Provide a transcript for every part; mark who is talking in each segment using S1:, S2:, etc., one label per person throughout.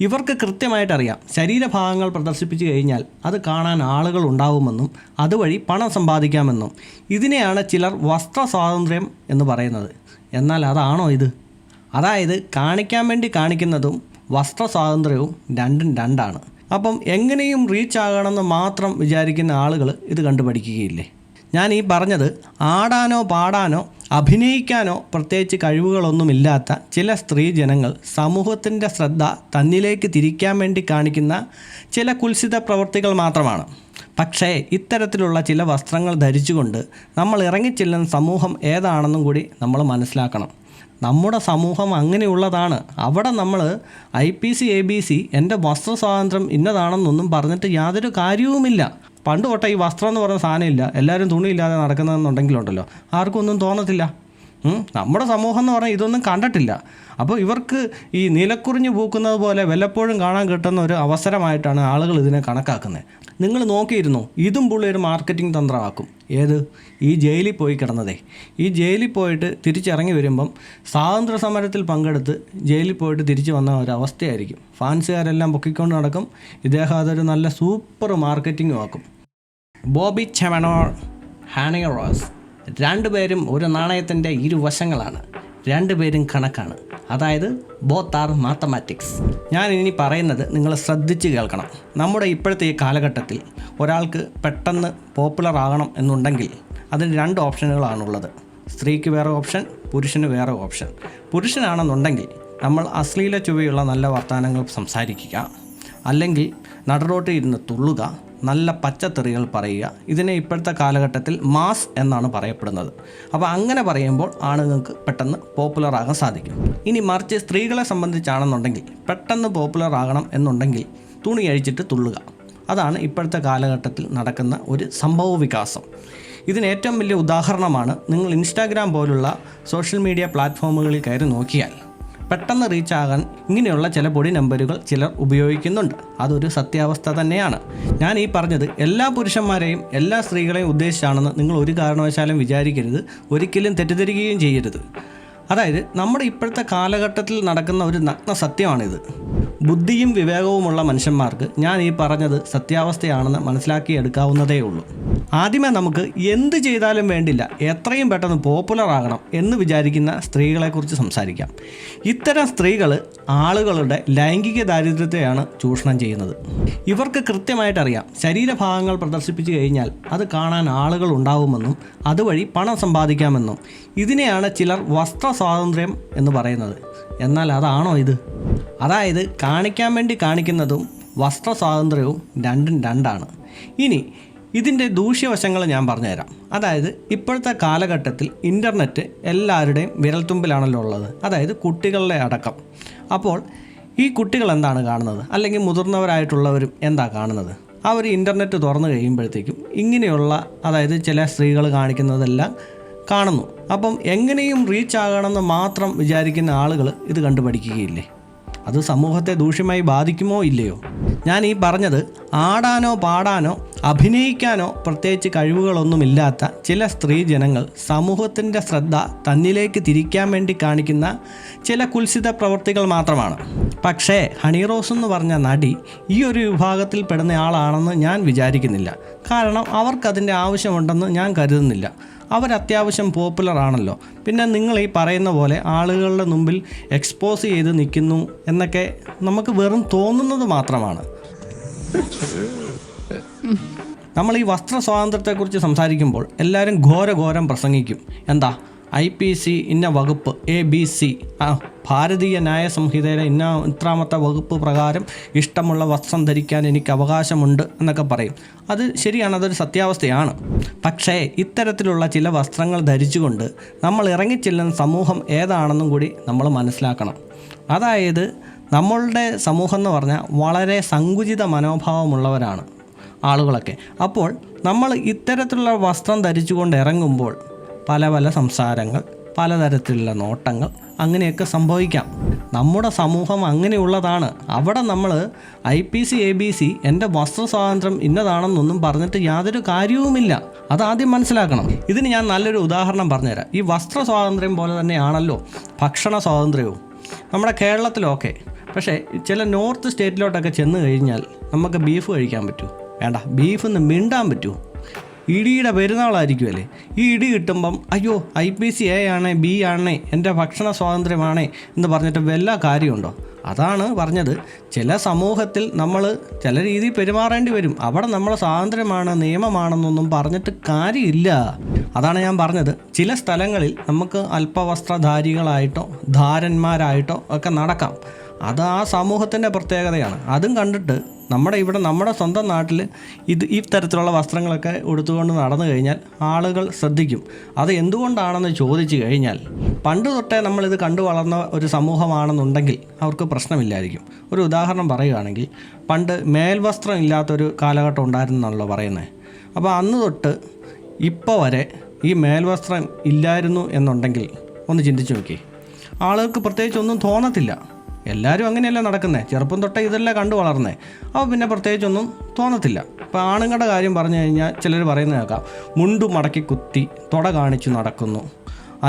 S1: ഇവർക്ക് കൃത്യമായിട്ടറിയാം ശരീരഭാഗങ്ങൾ പ്രദർശിപ്പിച്ചു കഴിഞ്ഞാൽ അത് കാണാൻ ആളുകൾ ഉണ്ടാവുമെന്നും അതുവഴി പണം സമ്പാദിക്കാമെന്നും. ഇതിനെയാണ് ചിലർ വസ്ത്ര സ്വാതന്ത്ര്യം എന്ന് പറയുന്നത്. എന്നാൽ അതാണോ ഇത്? അതായത് കാണിക്കാൻ വേണ്ടി കാണിക്കുന്നതും വസ്ത്ര സ്വാതന്ത്ര്യവും രണ്ടും രണ്ടാണ്. അപ്പം എങ്ങനെയും റീച്ച് ആകണമെന്ന് മാത്രം വിചാരിക്കുന്ന ആളുകൾ ഇത് കണ്ടുപഠിക്കുകയില്ലേ? ഞാൻ ഈ പറഞ്ഞത് ആടാനോ പാടാനോ അഭിനയിക്കാനോ പ്രത്യേകിച്ച് കഴിവുകളൊന്നുമില്ലാത്ത ചില സ്ത്രീ ജനങ്ങൾ സമൂഹത്തിൻ്റെ ശ്രദ്ധ തന്നിലേക്ക് തിരിക്കാൻ വേണ്ടി കാണിക്കുന്ന ചില കുൽസിത പ്രവൃത്തികൾ മാത്രമാണ്. പക്ഷേ ഇത്തരത്തിലുള്ള ചില വസ്ത്രങ്ങൾ ധരിച്ചുകൊണ്ട് നമ്മൾ ഇറങ്ങിച്ചെല്ലുന്ന സമൂഹം ഏതാണെന്നും കൂടി നമ്മൾ മനസ്സിലാക്കണം. നമ്മുടെ സമൂഹം അങ്ങനെയുള്ളതാണ്. അവിടെ നമ്മൾ IPC ABC എൻ്റെ വസ്ത്ര സ്വാതന്ത്ര്യം ഇന്നതാണെന്നൊന്നും പറഞ്ഞിട്ട് യാതൊരു കാര്യവുമില്ല. പണ്ട് തൊട്ടേ ഈ വസ്ത്രം എന്ന് പറയുന്ന സാധനമില്ല, എല്ലാവരും തുണിയില്ലാതെ നടക്കുന്നതെന്നുണ്ടെങ്കിലുണ്ടല്ലോ ആർക്കും ഒന്നും തോന്നത്തില്ല. നമ്മുടെ സമൂഹം എന്ന് പറഞ്ഞാൽ ഇതൊന്നും കണ്ടിട്ടില്ല. അപ്പോൾ ഇവർക്ക് ഈ നിലക്കുറിഞ്ഞ് പൂക്കുന്നത് പോലെ വല്ലപ്പോഴും കാണാൻ കിട്ടുന്ന ഒരു അവസരമായിട്ടാണ് ആളുകൾ ഇതിനെ കണക്കാക്കുന്നത്. നിങ്ങൾ നോക്കിയിരുന്നു, ഇതും പുള്ളി ഒരു മാർക്കറ്റിംഗ് തന്ത്രമാക്കും. ഏത്? ഈ ജയിലിൽ പോയി കിടന്നതേ. ഈ ജയിലിൽ പോയിട്ട് തിരിച്ചിറങ്ങി വരുമ്പം സ്വാതന്ത്ര്യ സമരത്തിൽ പങ്കെടുത്ത് ജയിലിൽ പോയിട്ട് തിരിച്ചു വന്ന ഒരവസ്ഥയായിരിക്കും. ഫാൻസുകാരെല്ലാം പൊക്കിക്കൊണ്ട് നടക്കും. ഇദ്ദേഹം അതൊരു നല്ല സൂപ്പർ മാർക്കറ്റിംഗ് ആക്കും. ബോബി ചെമനോർ, ഹാനി റോസ്, രണ്ടുപേരും ഒരു നാണയത്തിൻ്റെ ഇരുവശങ്ങളാണ്. രണ്ടുപേരും കണക്കാണ്. അതായത് ബോത്ത് ആർ മാത്തമാറ്റിക്സ്. ഞാൻ ഇനി പറയുന്നത് നിങ്ങൾ ശ്രദ്ധിച്ച് കേൾക്കണം. നമ്മുടെ ഇപ്പോഴത്തെ ഈ കാലഘട്ടത്തിൽ ഒരാൾക്ക് പെട്ടെന്ന് പോപ്പുലർ ആകണം എന്നുണ്ടെങ്കിൽ അതിന് 2 ഓപ്ഷനുകളാണുള്ളത്. സ്ത്രീക്ക് വേറെ ഓപ്ഷൻ, പുരുഷന് വേറെ ഓപ്ഷൻ. പുരുഷനാണെന്നുണ്ടെങ്കിൽ നമ്മൾ അശ്ലീല ചുവയുള്ള നല്ല വർത്തമാനങ്ങൾ സംസാരിക്കുക, അല്ലെങ്കിൽ നടുറോട്ടിൽ ഇരുന്ന് തുള്ളുക, നല്ല പച്ചത്തെറികൾ പറയുക. ഇതിനെ ഇപ്പോഴത്തെ കാലഘട്ടത്തിൽ മാസ് എന്നാണ് പറയപ്പെടുന്നത്. അപ്പോൾ അങ്ങനെ പറയുമ്പോൾ ആണുങ്ങൾക്ക് പെട്ടെന്ന് പോപ്പുലർ ആകാൻ സാധിക്കും. ഇനി മറിച്ച് സ്ത്രീകളെ സംബന്ധിച്ചാണെന്നുണ്ടെങ്കിൽ പെട്ടെന്ന് പോപ്പുലർ ആകണം എന്നുണ്ടെങ്കിൽ തുണി അഴിച്ചിട്ട് തുള്ളുക. അതാണ് ഇപ്പോഴത്തെ കാലഘട്ടത്തിൽ നടക്കുന്ന ഒരു സംഭവ വികാസം. ഇതിന് ഏറ്റവും വലിയ ഉദാഹരണമാണ് നിങ്ങൾ ഇൻസ്റ്റാഗ്രാം പോലുള്ള സോഷ്യൽ മീഡിയ പ്ലാറ്റ്ഫോമുകളിൽ കയറി നോക്കിയാൽ പെട്ടെന്ന് റീച്ചാകാൻ ഇങ്ങനെയുള്ള ചില പൊടി നമ്പറുകൾ ചിലർ ഉപയോഗിക്കുന്നുണ്ട്. അതൊരു സത്യാവസ്ഥ തന്നെയാണ്. ഞാൻ ഈ പറഞ്ഞത് എല്ലാ പുരുഷന്മാരെയും എല്ലാ സ്ത്രീകളെയും ഉദ്ദേശിച്ചാണെന്ന് നിങ്ങൾ ഒരു കാരണവശാലും വിചാരിക്കരുത്, ഒരിക്കലും തെറ്റിദ്ധരിക്കുകയും ചെയ്യരുത്. അതായത് നമ്മുടെ ഇപ്പോഴത്തെ കാലഘട്ടത്തിൽ നടക്കുന്ന ഒരു നഗ്ന സത്യമാണിത്. ബുദ്ധിയും വിവേകവുമുള്ള മനുഷ്യന്മാർക്ക് ഞാൻ ഈ പറഞ്ഞത് സത്യാവസ്ഥയാണെന്ന് മനസ്സിലാക്കിയെടുക്കാവുന്നതേ ഉള്ളൂ. ആദ്യമേ നമുക്ക് എന്ത് ചെയ്താലും വേണ്ടില്ല, എത്രയും പെട്ടെന്ന് പോപ്പുലർ ആകണം എന്ന് വിചാരിക്കുന്ന സ്ത്രീകളെക്കുറിച്ച് സംസാരിക്കാം. ഇത്തരം സ്ത്രീകൾ ആളുകളുടെ ലൈംഗിക ദാരിദ്ര്യത്തെയാണ് ചൂഷണം ചെയ്യുന്നത്. ഇവർക്ക് കൃത്യമായിട്ടറിയാം ശരീരഭാഗങ്ങൾ പ്രദർശിപ്പിച്ചു കഴിഞ്ഞാൽ അത് കാണാൻ ആളുകൾ ഉണ്ടാവുമെന്നും അതുവഴി പണം സമ്പാദിക്കാമെന്നും. ഇതിനെയാണ് ചിലർ വസ്ത്ര സ്വാതന്ത്ര്യം എന്ന് പറയുന്നത്. എന്നാൽ അതാണോ ഇത്? അതായത് കാണിക്കാൻ വേണ്ടി കാണിക്കുന്നതും വസ്ത്ര സ്വാതന്ത്ര്യവും രണ്ടും രണ്ടാണ്. ഇനി ഇതിൻ്റെ ദൂഷ്യവശങ്ങൾ ഞാൻ പറഞ്ഞുതരാം. അതായത് ഇപ്പോഴത്തെ കാലഘട്ടത്തിൽ ഇൻ്റർനെറ്റ് എല്ലാവരുടെയും വിരൽത്തുമ്പിലാണല്ലോ ഉള്ളത്, അതായത് കുട്ടികളുടെ അടക്കം. അപ്പോൾ ഈ കുട്ടികൾ എന്താണ് കാണുന്നത്, അല്ലെങ്കിൽ മുതിർന്നവരായിട്ടുള്ളവരും എന്താ കാണുന്നത്? അവർ ഇൻ്റർനെറ്റ് തുറന്നു കഴിയുമ്പോഴത്തേക്കും ഇങ്ങനെയുള്ള, അതായത് ചില സ്ത്രീകൾ കാണിക്കുന്നതെല്ലാം കാണുന്നു. അപ്പം എങ്ങനെയും റീച്ച് ആകണമെന്ന് മാത്രം വിചാരിക്കുന്ന ആളുകൾ ഇത് കണ്ടുപഠിക്കുകയില്ലേ? അത് സമൂഹത്തെ ദൂഷ്യമായി ബാധിക്കുമോ ഇല്ലയോ? ഞാൻ ഈ പറഞ്ഞത് ആടാനോ പാടാനോ അഭിനയിക്കാനോ പ്രത്യേകിച്ച് കഴിവുകളൊന്നുമില്ലാത്ത ചില സ്ത്രീ ജനങ്ങൾ സമൂഹത്തിൻ്റെ ശ്രദ്ധ തന്നിലേക്ക് തിരിക്കാൻ വേണ്ടി കാണിക്കുന്ന ചില കുൽസിത പ്രവൃത്തികൾ മാത്രമാണ്. പക്ഷേ ഹണി റോസ് എന്ന് പറഞ്ഞ നടി ഈ ഒരു വിഭാഗത്തിൽ പെടുന്ന ആളാണെന്ന് ഞാൻ വിചാരിക്കുന്നില്ല. കാരണം അവർക്കതിൻ്റെ ആവശ്യമുണ്ടെന്ന് ഞാൻ കരുതുന്നില്ല. അവരത്യാവശ്യം പോപ്പുലർ ആണല്ലോ. പിന്നെ നിങ്ങൾ ഈ പറയുന്ന പോലെ ആളുകളുടെ മുമ്പിൽ എക്സ്പോസ് ചെയ്ത് നിൽക്കുന്നു എന്നൊക്കെ നമുക്ക് വെറും തോന്നുന്നത് മാത്രമാണ്. നമ്മൾ ഈ വസ്ത്ര സ്വാതന്ത്ര്യത്തെക്കുറിച്ച് സംസാരിക്കുമ്പോൾ എല്ലാവരും ഘോരം പ്രസംഗിക്കും. എന്താ IPC ഇന്ന വകുപ്പ് ABC, ഭാരതീയ ന്യായ സംഹിതയിലെ ഇത്രാമത്തെ വകുപ്പ് പ്രകാരം ഇഷ്ടമുള്ള വസ്ത്രം ധരിക്കാൻ എനിക്ക് അവകാശമുണ്ട് എന്നൊക്കെ പറയും. അത് ശരിയാണ്, അതൊരു സത്യാവസ്ഥയാണ്. പക്ഷേ ഇത്തരത്തിലുള്ള ചില വസ്ത്രങ്ങൾ ധരിച്ചുകൊണ്ട് നമ്മൾ ഇറങ്ങിച്ചെല്ലുന്ന സമൂഹം ഏതാണെന്നും കൂടി നമ്മൾ മനസ്സിലാക്കണം. അതായത് നമ്മളുടെ സമൂഹം എന്ന് പറഞ്ഞാൽ വളരെ സങ്കുചിത മനോഭാവമുള്ളവരാണ് ആളുകളൊക്കെ. അപ്പോൾ നമ്മൾ ഇത്തരത്തിലുള്ള വസ്ത്രം ധരിച്ചുകൊണ്ട് ഇറങ്ങുമ്പോൾ പല സംസാരങ്ങൾ, പലതരത്തിലുള്ള നോട്ടങ്ങൾ അങ്ങനെയൊക്കെ സംഭവിക്കാം. നമ്മുടെ സമൂഹം അങ്ങനെയുള്ളതാണ്. അവിടെ നമ്മൾ IPC ABC എൻ്റെ വസ്ത്ര സ്വാതന്ത്ര്യം ഇന്നതാണെന്നൊന്നും പറഞ്ഞിട്ട് യാതൊരു കാര്യവുമില്ല. അതാദ്യം മനസ്സിലാക്കണം. ഇതിന് ഞാൻ നല്ലൊരു ഉദാഹരണം പറഞ്ഞുതരാം. ഈ വസ്ത്ര സ്വാതന്ത്ര്യം പോലെ തന്നെയാണല്ലോ ഭക്ഷണ സ്വാതന്ത്ര്യവും. നമ്മുടെ കേരളത്തിലൊക്കെ പക്ഷേ ചില നോർത്ത് സ്റ്റേറ്റിലോട്ടൊക്കെ ചെന്ന് കഴിഞ്ഞാൽ നമുക്ക് ബീഫ് കഴിക്കാൻ പറ്റുമോ? വേണ്ട, ബീഫെന്ന് മിണ്ടാൻ പറ്റുമോ? ഇടിയുടെ പെരുന്നാളായിരിക്കുമല്ലേ. ഈ ഇടി കിട്ടുമ്പം അയ്യോ IPC A ആണേ B ആണേ എൻ്റെ ഭക്ഷണ സ്വാതന്ത്ര്യമാണേ എന്ന് പറഞ്ഞിട്ട് വല്ല കാര്യമുണ്ടോ? അതാണ് പറഞ്ഞത്, ചില സമൂഹത്തിൽ നമ്മൾ ചില രീതിയിൽ പെരുമാറേണ്ടി വരും. അവിടെ നമ്മൾ സ്വാതന്ത്ര്യമാണ് നിയമമാണെന്നൊന്നും പറഞ്ഞിട്ട് കാര്യമില്ല. അതാണ് ഞാൻ പറഞ്ഞത്, ചില സ്ഥലങ്ങളിൽ നമുക്ക് അല്പവസ്ത്രധാരികളായിട്ടോ ധാരന്മാരായിട്ടോ ഒക്കെ നടക്കാം. അത് ആ സമൂഹത്തിൻ്റെ പ്രത്യേകതയാണ്. അതും കണ്ടിട്ട് നമ്മുടെ സ്വന്തം നാട്ടിൽ ഈ തരത്തിലുള്ള വസ്ത്രങ്ങളൊക്കെ ഉടുത്തുകൊണ്ട് നടന്നു കഴിഞ്ഞാൽ ആളുകൾ ശ്രദ്ധിക്കും. അത് എന്തുകൊണ്ടാണെന്ന് ചോദിച്ചു കഴിഞ്ഞാൽ, പണ്ട് തൊട്ടേ നമ്മളിത് കണ്ടു വളർന്ന ഒരു സമൂഹമാണെന്നുണ്ടെങ്കിൽ അവർക്ക് പ്രശ്നമില്ലായിരിക്കും. ഒരു ഉദാഹരണം പറയുകയാണെങ്കിൽ, പണ്ട് മേൽവസ്ത്രം ഇല്ലാത്തൊരു കാലഘട്ടം ഉണ്ടായിരുന്നല്ലോ പറയുന്നത്. അപ്പോൾ അന്ന് തൊട്ട് ഇപ്പോൾ വരെ ഈ മേൽവസ്ത്രം ഇല്ലായിരുന്നു എന്നുണ്ടെങ്കിൽ ഒന്ന് ചിന്തിച്ച് നോക്കി, ആളുകൾക്ക് പ്രത്യേകിച്ചൊന്നും തോന്നത്തില്ല. എല്ലാവരും അങ്ങനെയല്ല നടക്കുന്നത്, ചെറുപ്പം തൊട്ടേ ഇതെല്ലാം കണ്ടു വളർന്നേ. അപ്പോൾ പിന്നെ പ്രത്യേകിച്ചൊന്നും തോന്നത്തില്ല. ഇപ്പോൾ ആണുങ്ങളുടെ കാര്യം പറഞ്ഞു കഴിഞ്ഞാൽ ചിലർ പറയുന്നത് കേൾക്കാം, മുണ്ടു മടക്കി കുത്തി തുട കാണിച്ചു നടക്കുന്നു,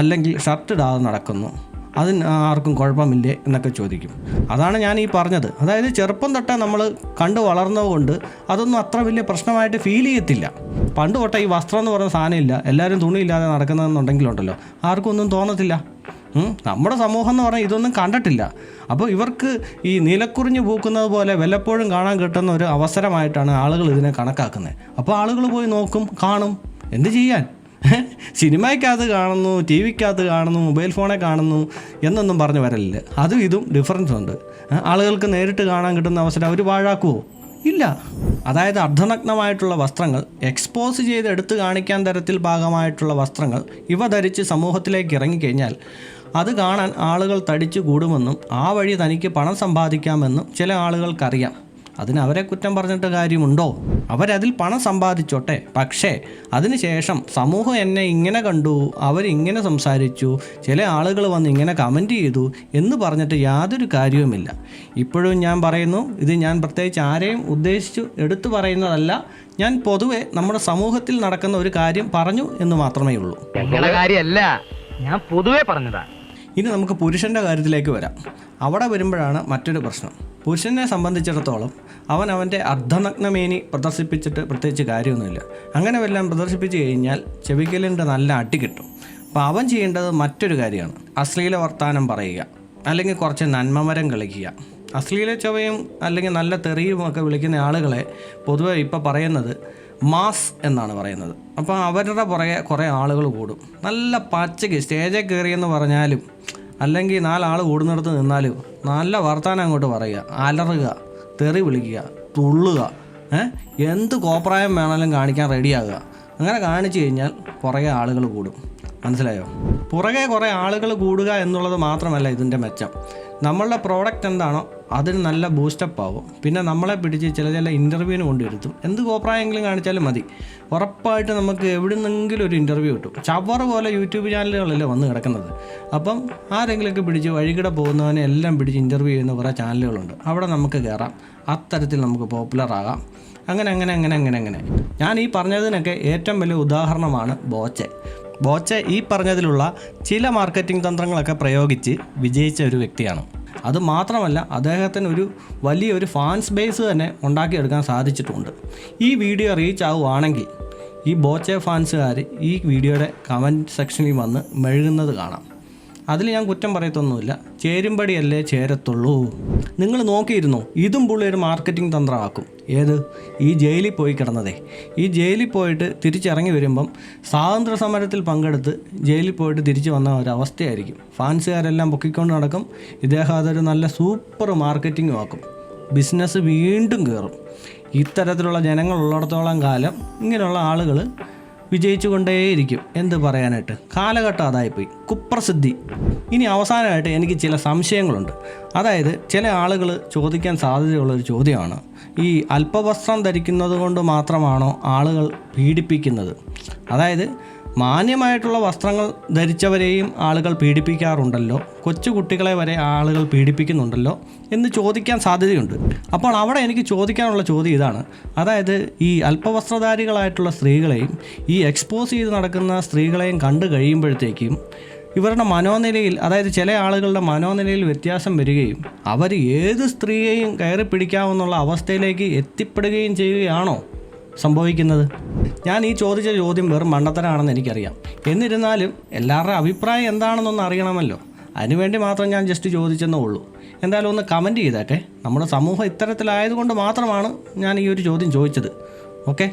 S1: അല്ലെങ്കിൽ ഷർട്ട് ഇടാതെ നടക്കുന്നു, അതിന് ആർക്കും കുഴപ്പമില്ലേ എന്നൊക്കെ ചോദിക്കും. അതാണ് ഞാൻ ഈ പറഞ്ഞത്. അതായത് ചെറുപ്പം തൊട്ടേ നമ്മൾ കണ്ടു വളർന്നതുകൊണ്ട് അതൊന്നും അത്ര വലിയ പ്രശ്നമായിട്ട് ഫീൽ ചെയ്യത്തില്ല. പണ്ട് തൊട്ടേ ഈ വസ്ത്രം എന്ന് പറയുന്ന സാധനമില്ല, എല്ലാവരും തുണിയില്ലാതെ നടക്കുന്നതെന്നുണ്ടെങ്കിലുണ്ടല്ലോ ആർക്കും ഒന്നും തോന്നത്തില്ല. നമ്മുടെ സമൂഹം എന്ന് പറഞ്ഞാൽ ഇതൊന്നും കണ്ടിട്ടില്ല. അപ്പോൾ ഇവർക്ക് ഈ നീലക്കുറിഞ്ഞ് പൂക്കുന്നത് പോലെ വല്ലപ്പോഴും കാണാൻ കിട്ടുന്ന ഒരു അവസരമായിട്ടാണ് ആളുകൾ ഇതിനെ കണക്കാക്കുന്നത്. അപ്പോൾ ആളുകൾ പോയി നോക്കും, കാണും. എന്ത് ചെയ്യാൻ? സിനിമയ്ക്കകത്ത് കാണുന്നു, TV-ക്കകത്ത് കാണുന്നു, മൊബൈൽ ഫോണിൽ കാണുന്നു എന്നൊന്നും പറഞ്ഞു വരലില്ല. അതും ഇതും ഡിഫറൻസ് ഉണ്ട്. ആളുകൾക്ക് നേരിട്ട് കാണാൻ കിട്ടുന്ന അവസരം അവർ പാഴാക്കുമോ? ഇല്ല. അതായത് അർദ്ധനഗ്നമായിട്ടുള്ള വസ്ത്രങ്ങൾ, എക്സ്പോസ് ചെയ്ത് എടുത്തു കാണിക്കാൻ തരത്തിൽ ഭാഗമായിട്ടുള്ള വസ്ത്രങ്ങൾ ഇവ ധരിച്ച് സമൂഹത്തിലേക്ക് ഇറങ്ങിക്കഴിഞ്ഞാൽ അത് കാണാൻ ആളുകൾ തടിച്ചു കൂടുമെന്നും ആ വഴി തനിക്ക് പണം സമ്പാദിക്കാമെന്നും ചില ആളുകൾക്കറിയാം. അതിന് അവരെ കുറ്റം പറഞ്ഞിട്ട് കാര്യമുണ്ടോ? അവരതിൽ പണം സമ്പാദിച്ചോട്ടെ. പക്ഷേ അതിനുശേഷം സമൂഹം എന്നെ ഇങ്ങനെ കണ്ടു, അവരിങ്ങനെ സംസാരിച്ചു, ചില ആളുകൾ വന്ന് ഇങ്ങനെ കമൻറ്റ് ചെയ്തു എന്ന് പറഞ്ഞിട്ട് യാതൊരു കാര്യവുമില്ല. ഇപ്പോഴും ഞാൻ പറയുന്നു, ഇത് ഞാൻ പ്രത്യേകിച്ച് ആരെയും ഉദ്ദേശിച്ചു എടുത്തു പറയുന്നതല്ല. ഞാൻ പൊതുവെ നമ്മുടെ സമൂഹത്തിൽ നടക്കുന്ന ഒരു കാര്യം പറഞ്ഞു എന്ന് മാത്രമേ ഉള്ളൂ.
S2: ഞാൻ പൊതുവെ പറഞ്ഞതാ.
S1: ഇനി നമുക്ക് പുരുഷൻ്റെ കാര്യത്തിലേക്ക് വരാം. അവിടെ വരുമ്പോഴാണ് മറ്റൊരു പ്രശ്നം. പുരുഷനെ സംബന്ധിച്ചിടത്തോളം അവൻ്റെ അർദ്ധനഗ്നമേനി പ്രദർശിപ്പിച്ചിട്ട് പ്രത്യേകിച്ച് കാര്യമൊന്നുമില്ല. അങ്ങനെ വല്ലതും പ്രദർശിപ്പിച്ച് കഴിഞ്ഞാൽ ചെവിക്കലിൻ്റെ നല്ല അടി കിട്ടും. അപ്പോൾ അവൻ ചെയ്യേണ്ടത് മറ്റൊരു കാര്യമാണ്, അശ്ലീല വർത്താനം പറയുക, അല്ലെങ്കിൽ കുറച്ച് നന്മമരം കളിക്കുക. അശ്ലീല ചൊവ്വയും അല്ലെങ്കിൽ നല്ല തെറിയും ഒക്കെ വിളിക്കുന്ന ആളുകളെ പൊതുവെ ഇപ്പോൾ പറയുന്നത് മാസ് എന്നാണ് പറയുന്നത്. അപ്പോൾ അവരുടെ പുറകെ കുറേ ആളുകൾ കൂടും. നല്ല പച്ചയ്ക്ക് സ്റ്റേജിൽ കയറിയെന്ന് പറഞ്ഞാലും അല്ലെങ്കിൽ 4 ആൾ കൂടുന്നിടത്ത് നിന്നാലും നല്ല വർത്താനം അങ്ങോട്ട് പറയുക, അലറുക, തെറി വിളിക്കുക, തുള്ളുക, എന്ത് കോപ്രായം വേണമെങ്കിലും കാണിക്കാൻ റെഡിയാകുക. അങ്ങനെ കാണിച്ചു കഴിഞ്ഞാൽ പുറകെ ആളുകൾ കൂടും. മനസ്സിലായോ? പുറകെ കുറേ ആളുകൾ കൂടുക എന്നുള്ളത് മാത്രമല്ല ഇതിൻ്റെ മെച്ചം. നമ്മളുടെ പ്രോഡക്റ്റ് എന്താണോ അതിന് നല്ല ബൂസ്റ്റപ്പ് ആവും. പിന്നെ നമ്മളെ പിടിച്ച് ചില ഇൻ്റർവ്യൂവിന് കൊണ്ടിരുത്തും. എന്ത് കോപ്രായെങ്കിലും കാണിച്ചാലും മതി, ഉറപ്പായിട്ട് നമുക്ക് എവിടെ നിന്നെങ്കിലും ഒരു ഇൻ്റർവ്യൂ കിട്ടും. ചവറ് പോലെ യൂട്യൂബ് ചാനലുകളല്ലേ വന്ന് കിടക്കുന്നത്. അപ്പം ആരെങ്കിലുമൊക്കെ പിടിച്ച് വഴികിടെ പോകുന്നവനെ എല്ലാം പിടിച്ച് ഇൻ്റർവ്യൂ ചെയ്യുന്ന കുറേ ചാനലുകളുണ്ട്. അവിടെ നമുക്ക് കയറാം, അത്തരത്തിൽ നമുക്ക് പോപ്പുലർ ആകാം. അങ്ങനെ ഞാൻ ഈ പറഞ്ഞതിനൊക്കെ ഏറ്റവും വലിയ ഉദാഹരണമാണ് ബോച്ചെ ഈ പറഞ്ഞതിലുള്ള ചില മാർക്കറ്റിംഗ് തന്ത്രങ്ങളൊക്കെ പ്രയോഗിച്ച് വിജയിച്ച ഒരു വ്യക്തിയാണ്. അതുമാത്രമല്ല, അദ്ദേഹത്തിന് ഒരു വലിയൊരു ഫാൻസ് ബേസ് തന്നെ ഉണ്ടാക്കിയെടുക്കാൻ സാധിച്ചിട്ടുണ്ട്. ഈ വീഡിയോ റീച്ച് ആവുകയാണെങ്കിൽ ഈ ബോച്ചെ ഫാൻസുകാർ ഈ വീഡിയോയുടെ കമൻറ്റ് സെക്ഷനിൽ വന്ന് മെഴുകുന്നത് കാണാം. അതിൽ ഞാൻ കുറ്റം പറയത്തൊന്നുമില്ല. ചേരുമ്പടിയല്ലേ ചേരത്തുള്ളൂ. നിങ്ങൾ നോക്കിയിരുന്നോ, ഇതും പുള്ളി ഒരു മാർക്കറ്റിംഗ് തന്ത്രമാക്കും. ഏത്? ഈ ജയിലിൽ പോയി കിടന്നതേ. ഈ ജയിലിൽ പോയിട്ട് തിരിച്ചിറങ്ങി വരുമ്പം സ്വാതന്ത്ര്യ സമരത്തിൽ പങ്കെടുത്ത് ജയിലിൽ പോയിട്ട് തിരിച്ചു വന്ന ഒരവസ്ഥയായിരിക്കും. ഫാൻസുകാരെല്ലാം പൊക്കിക്കൊണ്ട് നടക്കും. ഇദ്ദേഹം അതൊരു നല്ല സൂപ്പർ മാർക്കറ്റിംഗും ആക്കും. ബിസിനസ് വീണ്ടും കയറും. ഇത്തരത്തിലുള്ള ജനങ്ങളുള്ളിടത്തോളം കാലം ഇങ്ങനെയുള്ള ആളുകൾ വിജയിച്ചു കൊണ്ടേയിരിക്കും. എന്ത് പറയാനായിട്ട്, കാലഘട്ടം അതായിപ്പോയി, കുപ്രസിദ്ധി. ഇനി അവസാനമായിട്ട് എനിക്ക് ചില സംശയങ്ങളുണ്ട്. അതായത് ചില ആളുകൾ ചോദിക്കാൻ സാധ്യതയുള്ളൊരു ചോദ്യമാണ്, ഈ അല്പവസ്ത്രം ധരിക്കുന്നത് കൊണ്ട് മാത്രമാണോ ആളുകൾ പീഡിപ്പിക്കുന്നത്? അതായത് മാന്യമായിട്ടുള്ള വസ്ത്രങ്ങൾ ധരിച്ചവരെയും ആളുകൾ പീഡിപ്പിക്കാറുണ്ടല്ലോ, കൊച്ചു കുട്ടികളെ വരെ ആളുകൾ പീഡിപ്പിക്കുന്നുണ്ടല്ലോ എന്ന് ചോദിക്കാൻ സാധ്യതയുണ്ട്. അപ്പോൾ അവിടെ എനിക്ക് ചോദിക്കാനുള്ള ചോദ്യം ഇതാണ്. അതായത് ഈ അല്പവസ്ത്രധാരികളായിട്ടുള്ള സ്ത്രീകളെയും ഈ എക്സ്പോസ് ചെയ്ത് നടക്കുന്ന സ്ത്രീകളെയും കണ്ടു കഴിയുമ്പോഴത്തേക്കും ഇവരുടെ മനോനിലയിൽ, അതായത് ചില ആളുകളുടെ മനോനിലയിൽ വ്യത്യാസം വരികയും അവർ ഏത് സ്ത്രീയെയും കയറി പിടിക്കാമെന്നുള്ള അവസ്ഥയിലേക്ക് എത്തിപ്പെടുകയും ചെയ്യുകയാണോ സംഭവിക്കുന്നത്? ഞാൻ ഈ ചോദിച്ച ചോദ്യം വെറും മണ്ടത്തരാണെന്ന് എനിക്കറിയാം. എന്നിരുന്നാലും എല്ലാവരുടെ അഭിപ്രായം എന്താണെന്നൊന്ന് അറിയണമല്ലോ. അതിനുവേണ്ടി മാത്രം ഞാൻ ജസ്റ്റ് ചോദിച്ചെന്നേ ഉള്ളൂ. എന്തായാലും ഒന്ന് കമൻറ്റ് ചെയ്തേക്കെ. നമ്മുടെ സമൂഹം ഇത്തരത്തിലായതുകൊണ്ട് മാത്രമാണ് ഞാൻ ഈ ഒരു ചോദ്യം ചോദിച്ചത്. ഓക്കെ.